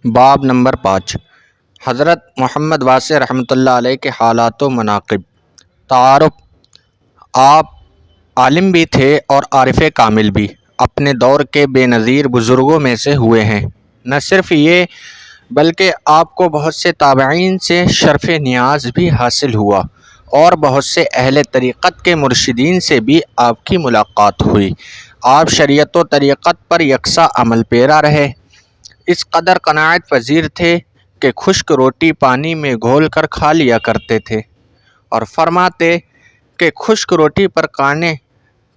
باب نمبر 5۔ حضرت محمد واسع رحمۃ اللہ علیہ کے حالات و مناقب۔ تعارف: آپ عالم بھی تھے اور عارف کامل بھی، اپنے دور کے بے نظیر بزرگوں میں سے ہوئے ہیں۔ نہ صرف یہ بلکہ آپ کو بہت سے تابعین سے شرف نیاز بھی حاصل ہوا اور بہت سے اہل طریقت کے مرشدین سے بھی آپ کی ملاقات ہوئی۔ آپ شریعت و طریقت پر یکساں عمل پیرا رہے، اس قدر قناعت پذیر تھے کہ خشک روٹی پانی میں گھول کر کھا لیا کرتے تھے، اور فرماتے کہ خشک روٹی پر قانے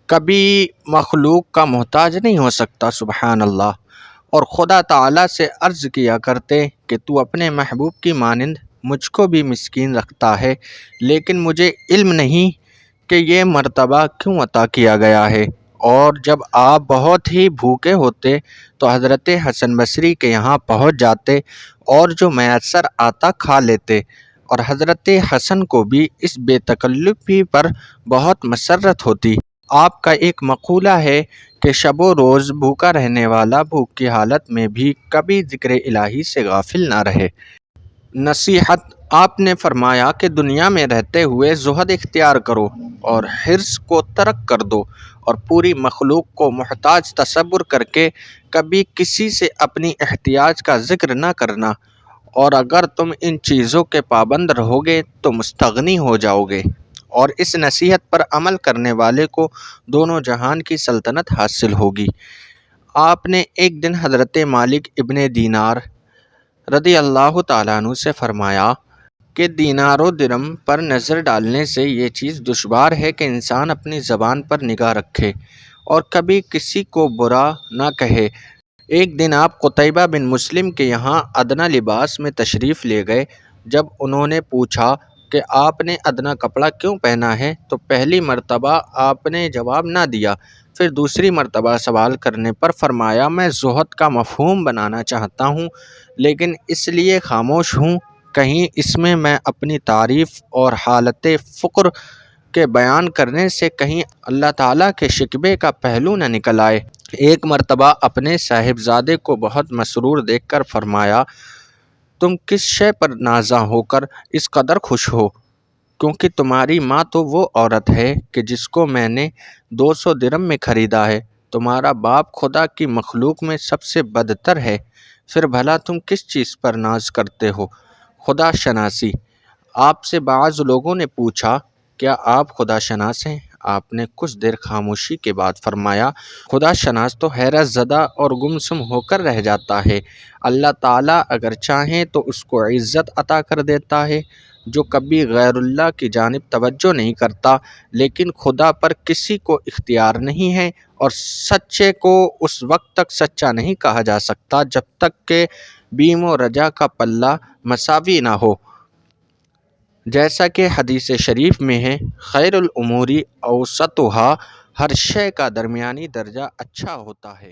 کبھی مخلوق کا محتاج نہیں ہو سکتا، سبحان اللہ۔ اور خدا تعالیٰ سے عرض کیا کرتے کہ تو اپنے محبوب کی مانند مجھ کو بھی مسکین رکھتا ہے، لیکن مجھے علم نہیں کہ یہ مرتبہ کیوں عطا کیا گیا ہے۔ اور جب آپ بہت ہی بھوکے ہوتے تو حضرت حسن بصری کے یہاں پہنچ جاتے اور جو میسر آتا کھا لیتے، اور حضرت حسن کو بھی اس بے تکلفی پر بہت مسرت ہوتی۔ آپ کا ایک مقولہ ہے کہ شب و روز بھوکا رہنے والا بھوک کی حالت میں بھی کبھی ذکر الہی سے غافل نہ رہے۔ نصیحت: آپ نے فرمایا کہ دنیا میں رہتے ہوئے زہد اختیار کرو اور حرص کو ترک کر دو، اور پوری مخلوق کو محتاج تصور کر کے کبھی کسی سے اپنی احتیاج کا ذکر نہ کرنا، اور اگر تم ان چیزوں کے پابند رہو گے تو مستغنی ہو جاؤ گے، اور اس نصیحت پر عمل کرنے والے کو دونوں جہان کی سلطنت حاصل ہوگی۔ آپ نے ایک دن حضرت مالک ابن دینار رضی اللہ تعالیٰ عنہ سے فرمایا کہ دینار و درم پر نظر ڈالنے سے یہ چیز دشوار ہے کہ انسان اپنی زبان پر نگاہ رکھے اور کبھی کسی کو برا نہ کہے۔ ایک دن آپ قتیبہ بن مسلم کے یہاں ادنیٰ لباس میں تشریف لے گئے۔ جب انہوں نے پوچھا کہ آپ نے ادنیٰ کپڑا کیوں پہنا ہے تو پہلی مرتبہ آپ نے جواب نہ دیا، پھر دوسری مرتبہ سوال کرنے پر فرمایا، میں زہد کا مفہوم بنانا چاہتا ہوں لیکن اس لیے خاموش ہوں کہیں اس میں اپنی تعریف اور حالت فقر کے بیان کرنے سے کہیں اللہ تعالیٰ کے شکوے کا پہلو نہ نکل آئے۔ ایک مرتبہ اپنے صاحبزادے کو بہت مسرور دیکھ کر فرمایا، تم کس شے پر نازاں ہو کر اس قدر خوش ہو؟ کیونکہ تمہاری ماں تو وہ عورت ہے کہ جس کو میں نے 200 درم میں خریدا ہے، تمہارا باپ خدا کی مخلوق میں سب سے بدتر ہے، پھر بھلا تم کس چیز پر ناز کرتے ہو؟ خدا شناسی۔ آپ سے بعض لوگوں نے پوچھا، کیا آپ خدا شناس ہیں؟ آپ نے کچھ دیر خاموشی کے بعد فرمایا، خدا شناس تو حیرت زدہ اور گمسم ہو کر رہ جاتا ہے، اللہ تعالیٰ اگر چاہیں تو اس کو عزت عطا کر دیتا ہے جو کبھی غیر اللہ کی جانب توجہ نہیں کرتا، لیکن خدا پر کسی کو اختیار نہیں ہے، اور سچے کو اس وقت تک سچا نہیں کہا جا سکتا جب تک کہ بیم و رجا کا پلہ مساوی نہ ہو۔ جیسا کہ حدیث شریف میں ہے، خیر الامور اوسطھا، ہر شے کا درمیانی درجہ اچھا ہوتا ہے۔